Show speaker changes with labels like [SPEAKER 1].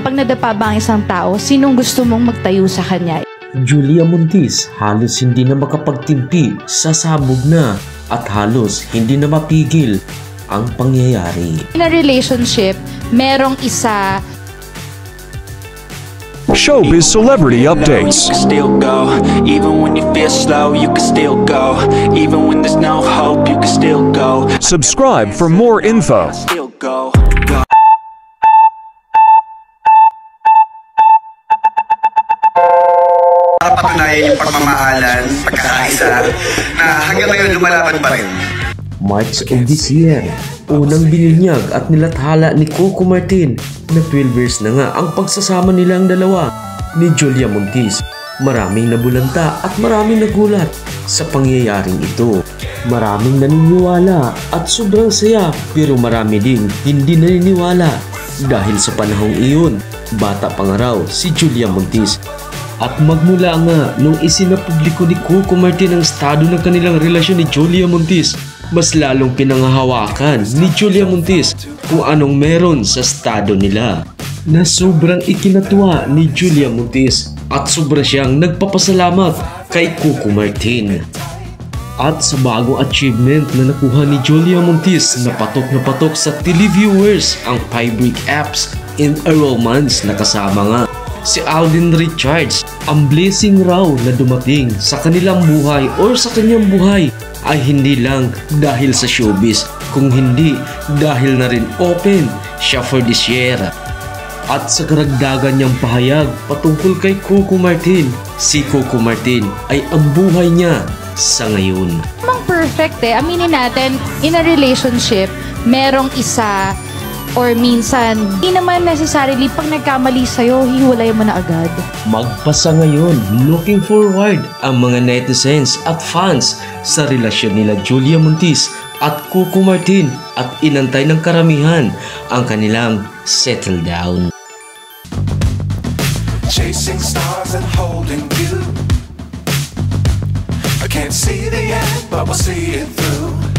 [SPEAKER 1] pag nadapa ba ang isang tao, sinong gusto mong magtayo sa kanya?
[SPEAKER 2] Julia Montiz halos hindi na makapagtimpi, sasabog na at halos hindi na mapigil ang pangyayari.
[SPEAKER 1] In a relationship, merong isa.
[SPEAKER 3] Showbiz Celebrity Updates.
[SPEAKER 4] You can still go, even when you feel slow, you can still go, even when there's no hope, you can still go.
[SPEAKER 3] Subscribe for more info.
[SPEAKER 4] Still go.
[SPEAKER 5] Napatunayan yung pagmamahalan, pagkakaisa, na hanggang ngayon lumalaban pa rin.
[SPEAKER 2] March of this year, unang bininyag at nilathala ni Coco Martin na 12 years na nga ang pagsasama nilang dalawa ni Julia Montiz. Maraming nabulanta at maraming nagulat sa pangyayaring ito. Maraming naniniwala at sobrang saya, pero marami din hindi naniniwala dahil sa panahong iyon, bata pa nga raw si Julia Montiz. At magmula nga nung isinapubliko ni Coco Martin ang estado ng kanilang relasyon ni Julia Montiz, mas lalong pinangahawakan ni Julia Montiz kung anong meron sa estado nila, na sobrang ikinatuwa ni Julia Montiz at sobra siyang nagpapasalamat kay Coco Martin. At sa bagong achievement na nakuha ni Julia Montiz, na patok sa televiewers ang 5-week apps in a romance na kasama nga si Alden Richards. Ang blessing raw na dumating sa kanilang buhay or sa kanyang buhay ay hindi lang dahil sa showbiz, kung hindi dahil na rin open siya for this year. At sa karagdagan niyang pahayag patungkol kay Coco Martin, si Coco Martin ay ang buhay niya sa ngayon.
[SPEAKER 1] Mang perfect aminin natin, in a relationship, merong isa or minsan, hindi naman necessarily pag nagkamali sa'yo, hiwalay mo na agad.
[SPEAKER 2] Magpasa ngayon, looking forward ang mga netizens at fans sa relasyon nila Julia Montiz at Coco Martin at inantay ng karamihan ang kanilang settle down.
[SPEAKER 6] Chasing stars and holding you. I can't see the end, but we'll see it through.